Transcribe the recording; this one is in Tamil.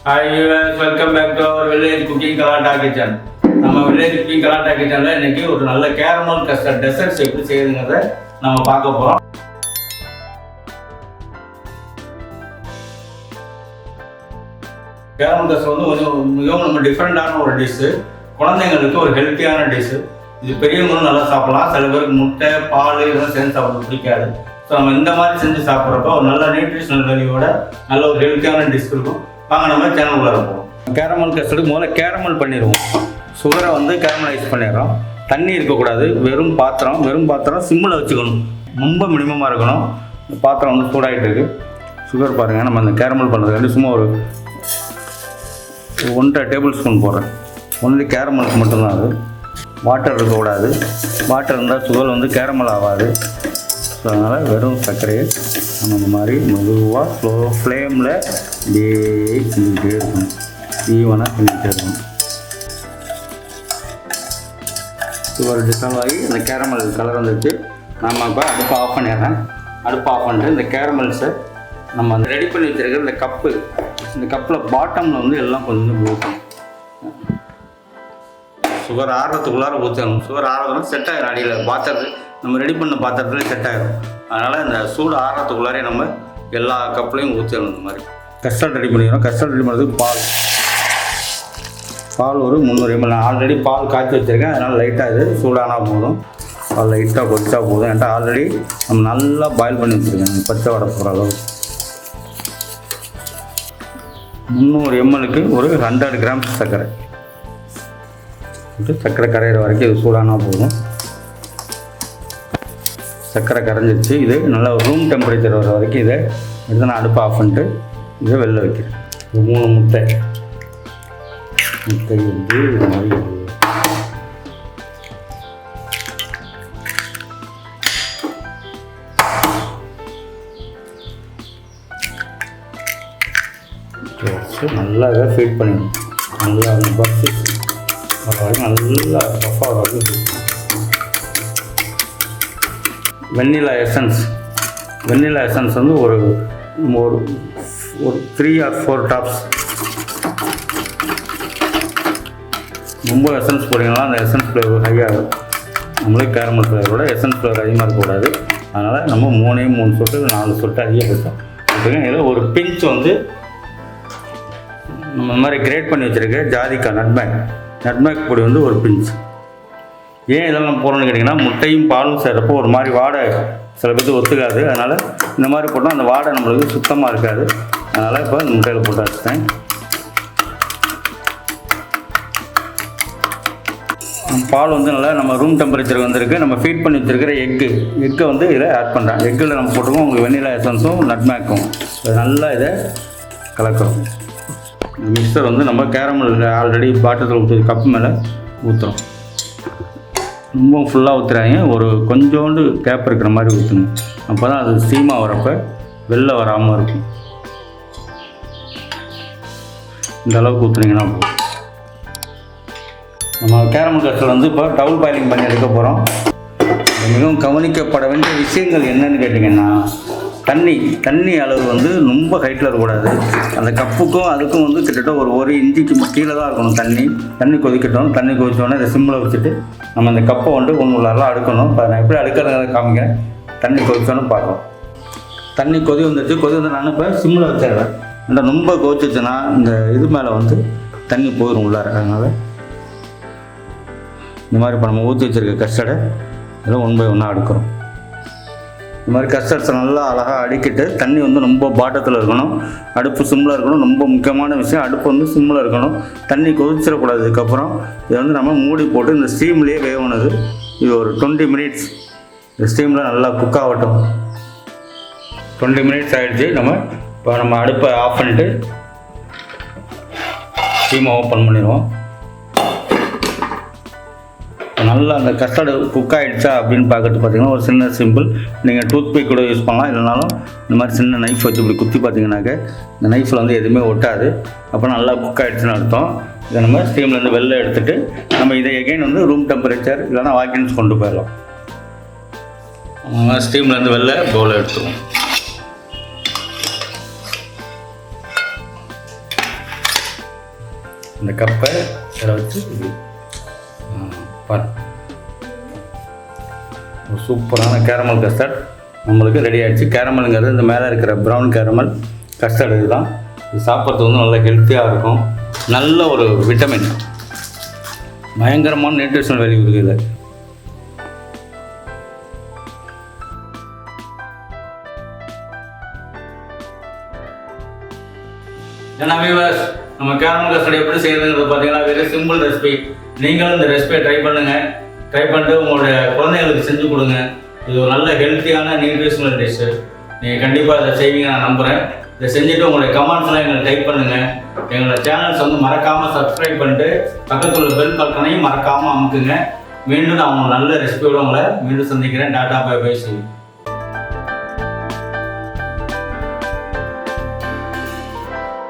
Hi viewers, welcome back to our village cooking Kalata kitchen. நம்ம village cooking Kalata kitchenல இன்னைக்கு ஒரு நல்ல caramel custard desserts எப்படி செய்யறதுங்கறத நாம பார்க்க போறோம். caramel custard வந்து மிகவும் நம்ம டிஃபரண்டான ஒரு டிஷ். குழந்தைகளுக்கு ஒரு ஹெல்த்தியான டிஷ். இது பெரியவங்களும் நல்லா சாப்பிடலாம். சில பேருக்கு முட்டை, பால் இதெல்லாம் சேர்ந்து சாப்பிட பிடிக்காது. ஸோ நம்ம இந்த மாதிரி செஞ்சு சாப்பிட்றப்போ ஒரு நல்ல நியூட்ரிஷனல் வேல்யூவோட நல்ல ஒரு ஹெல்த்தியான டிஷ் இருக்கும். வாங்க நம்ம சேனலுக்குள்ள இருப்போம். கேரமல் கஸ்டர்டுக்கு முதல்ல கேரமல் பண்ணிடுவோம். சுகரை வந்து கேரமலைஸ் பண்ணிடுறோம். தண்ணி இருக்கக்கூடாது, வெறும் பாத்திரம் சிம்மில் வச்சுக்கணும். ரொம்ப மினிமமாக இருக்கணும். பாத்திரம் வந்து சூடாகிட்டு இருக்கு. சுகர் பாருங்கள், நம்ம அந்த கேரமல் பண்ணுறதுக்காண்டி சும்மா ஒரு 1.5 டேபிள் ஸ்பூன் போடுறேன். ஒன்லி கேரமலுக்கு மட்டும்தான் அது. வாட்டர் இருக்கக்கூடாது. வாட்டர் இருந்தால் சுகர் வந்து கேரமல் ஆகாது. ஸோ அதனால் வெறும் சர்க்கரையை நம்ம இந்த மாதிரி மெதுவாக ஸ்லோ ஃப்ளேமில் இப்படியே கிண்டிகிட்டே இருக்கணும். ஈவனாக கிண்டிகிட்டே இருக்கணும். சுகர் டிசால்வ் ஆகி இந்த கேரமல் கலர் வந்துட்டு நம்ம இப்போ அடுப்பை ஆஃப் பண்ணிடுறேன். அடுப்பை ஆஃப் பண்ணிட்டு இந்த கேரமல்ஸை நம்ம அந்த ரெடி பண்ணி வச்சுருக்கிற இந்த கப்பில் பாட்டமில் வந்து எல்லாம் கொஞ்சம் ஊற்றணும். சுகர் ஆறுறதுக்குள்ளார ஊற்றணும். சுகர் ஆறுறதுனா செட் ஆகிடும். அடியில் பாத்திரத்து நம்ம ரெடி பண்ண பாத்திரத்துலேயே செட் ஆகிடும். அதனால் இந்த சூடு ஆறுறதுக்குள்ளாரே நம்ம எல்லா கப்லையும் ஊற்றணும். இந்த மாதிரி கஸ்டர்ட் ரெடி பண்ணிக்கிறோம். கஸ்டர்ட் ரெடி பண்ணுறதுக்கு பால் ஒரு 300 ml. நான் ஆல்ரெடி பால் காய்ச்சி வச்சுருக்கேன். அதனால் லைட்டாக இது சூடானால் போதும். பால் லைட்டாக கொதிச்சா போதும். ஏன்ட்டா ஆல்ரெடி நம்ம நல்லா பாயில் பண்ணி வச்சுருக்கேன். பச்சை வடை போகிற அளவு 300 ml ஒரு 100 கிராம்ஸ் சர்க்கரை சர்க்கரை கரையிற வரைக்கும் இது சூடானால் போதும். சர்க்கரை கரைஞ்சிருச்சு. இது நல்லா ரூம் டெம்பரேச்சர் வர வரைக்கும் இதை எடுத்து நான் அடுப்பை ஆஃப் பண்ணிட்டு இதை வெளில வைக்கிறேன். 3 முட்டை வந்து இது மாதிரி நல்லா இதை ஃபீட் பண்ணிடணும். நல்லா அந்த பஸ்ஸு நல்லா ரஃபாக வரைக்கும். வெண்ணிலா எசன்ஸ் வந்து ஒரு 3 or 4 டாப்ஸ். ரொம்ப எசன்ஸ் போட்டிங்கன்னா அந்த எசன்ஸ் ஃப்ளேவர் ஹையாகும். நம்மளுக்கு கேரமல் ஃப்ளேவரோட எசன்ஸ் ஃப்ளேவர் அதிகமாக இருக்கக்கூடாது. அதனால் நம்ம 3 சொட்டு 4 சொட்டு அதிகப்படுத்தோம். இதில் ஒரு பிஞ்ச் வந்து நம்ம இந்த மாதிரி கிரேட் பண்ணி வச்சுருக்க ஜாதிக்காய் நட்மேக் பொடி வந்து ஒரு பிஞ்ச். ஏன் இதெல்லாம் போகிறோன்னு கேட்டிங்கன்னா, முட்டையும் பாலும் சேர்றப்போ ஒரு மாதிரி வாடை சில பேருக்கு ஒத்துக்காது. அதனால் இந்த மாதிரி போட்டால் அந்த வாடை நம்மளுக்கு சுத்தமாக இருக்காது. அதனால் இப்போ இந்த முட்டையில் போட்டு வச்சுட்டேன். பால் வந்து நல்லா நம்ம ரூம் டெம்பரேச்சருக்கு வந்துருக்கு. நம்ம ஃபீட் பண்ணி வச்சுருக்கிற எக்கை வந்து இதில் ஆட் பண்ணுறேன். எக்கில் நம்ம போட்டுருக்கோம் உங்களுக்கு வெண்ணிலா எசன்ஸும் நட்மேக்கும். நல்லா இதை கலக்கிறோம். மிக்சர் வந்து நம்ம கேரமல் ஆல்ரெடி பாட்டில் ஊற்றி கப்பு மேலே ஊற்றுறோம். ரொம்ப ஃபுல்லாக ஊற்றுறாங்க. ஒரு கொஞ்சோண்டு கேப் இருக்கிற மாதிரி ஊற்றுங்க. அப்போ தான் அது ஸ்டீமாக வரப்போ வெளில வராமல் இருக்கும். இந்த அளவுக்கு ஊற்றுனீங்கன்னா போதும். நம்ம கேரமல் கஸ்டர்ட் வந்து இப்போ டபுள் பாயிலிங் பண்ணி எடுக்க போகிறோம். மிகவும் கவனிக்கப்பட வேண்டிய விஷயங்கள் என்னன்னு கேட்டிங்கன்னா, தண்ணி அளவு வந்து ரொம்ப ஹைட்டில் இருக்கக்கூடாது. அந்த கப்புக்கும் அதுக்கும் வந்து கிட்டத்தட்ட ஒரு 1 இன்ச்சுக்கு கீழே தான் இருக்கணும். தண்ணி கொதிக்கட்டும். தண்ணி கொதிச்சோடனே இதை சிம்மில் வச்சுட்டு நம்ம அந்த கப்பை வந்து உள்ளாரெலாம் அடுக்கணும். இப்போ நான் எப்படி அடுக்கிறத காமிக்கிறேன். தண்ணி கொதிச்சோன்னு பார்க்கலாம். தண்ணி கொதி வந்து நான் இப்போ சிம்மில் வச்சிடுறேன். ஏன்னா ரொம்ப கொதிச்சிச்சுன்னா இந்த இது மேலே வந்து தண்ணி போயிடும் உள்ளார. அதனால் இந்த மாதிரி இப்போ நம்ம ஊற்றி வச்சுருக்க கஸ்டர்டை இதெல்லாம் 1 by 1 அடுக்கிறோம். இந்த மாதிரி கஸ்டர்ட்ஸை நல்லா அழகாக அடிக்கிட்டு தண்ணி வந்து ரொம்ப பாட்டத்தில் இருக்கணும். அடுப்பு சிம்மில் இருக்கணும். ரொம்ப முக்கியமான விஷயம், அடுப்பு வந்து சிம்மில் இருக்கணும். தண்ணி கொதிச்சிடக்கூடாது. இதுக்கப்புறம் இதை வந்து நம்ம மூடி போட்டு இந்த ஸ்டீம்லேயே வேகணுது. இது ஒரு 20 மினிட்ஸ் இந்த ஸ்டீமில் நல்லா குக் ஆகட்டும். 20 மினிட்ஸ் ஆகிடுச்சு. இப்போ நம்ம அடுப்பை ஆஃப் பண்ணிவிட்டு ஸ்டீமை ஓப்பன் பண்ணிடுவோம். நல்லா அந்த கஸ்டர்டு குக் ஆகிடுச்சா அப்படின்னு பார்க்கறது பார்த்தீங்கன்னா ஒரு சின்ன சிம்பிள். நீங்கள் டூத்பிக் கூட யூஸ் பண்ணலாம். இல்லைனாலும் இந்த மாதிரி சின்ன நைஃப் வச்சு இப்படி குத்தி பார்த்தீங்கன்னாக்க இந்த நைஃப்பில் வந்து எதுவுமே ஒட்டாது. அப்போ நல்லா குக் ஆகிடுச்சுன்னு அர்த்தம். இதை நம்ம ஸ்டீம்லேருந்து வெளில எடுத்துகிட்டு நம்ம இதை எகைன் வந்து ரூம் டெம்பரேச்சர் இல்லைனா வாக்கின்ஸ் கொண்டு போயிடலாம். ஸ்டீம்லேருந்து வெளில பவுலில் எடுத்துருவோம். இந்த கப்பை இதில் வச்சு பாரு, ஒரு சூப்பரான கேரமல் கஸ்டர்ட் நம்மளுக்கு ரெடி ஆகிடுச்சு. கேரமலுங்கிறது இந்த மேலே இருக்கிற ப்ரௌன் கேரமல் கஸ்டர்ட் இதுதான். இது சாப்பிட்றது வந்து நல்லா ஹெல்த்தியாக இருக்கும். நல்ல ஒரு விட்டமின், பயங்கரமான நியூட்ரிஷனல் வேல்யூ இருக்குது. ஏன்னா வியூவர்ஸ், நம்ம கேரமல் கஸ்டர்ட் எப்படி செய்யறதுங்கிறது பார்த்தீங்கன்னா வெரி சிம்பிள் ரெசிபி. நீங்களும் இந்த ரெசிபியை ட்ரை பண்ணுங்கள். ட்ரை பண்ணிட்டு உங்களுடைய குழந்தைங்களுக்கு செஞ்சு கொடுங்க. இது ஒரு நல்ல ஹெல்த்தியான நியூட்ரிஷனல் டிஷ்ஷு. நீங்கள் கண்டிப்பாக இதை செய்வீங்க நான் நம்புகிறேன். இதை செஞ்சுட்டு உங்களுடைய கமெண்ட்ஸ்லாம் எங்களுக்கு டைப் பண்ணுங்கள். எங்களோட சேனல்ஸ் வந்து மறக்காமல் சப்ஸ்கிரைப் பண்ணிட்டு பக்கத்தில் உள்ள பெல் பட்டனையும் மறக்காமல் அமுக்குங்க. மீண்டும் நான் உங்கள் நல்ல ரெசிபியோட உங்களை மீண்டும் சந்திக்கிறேன். Tata bye by.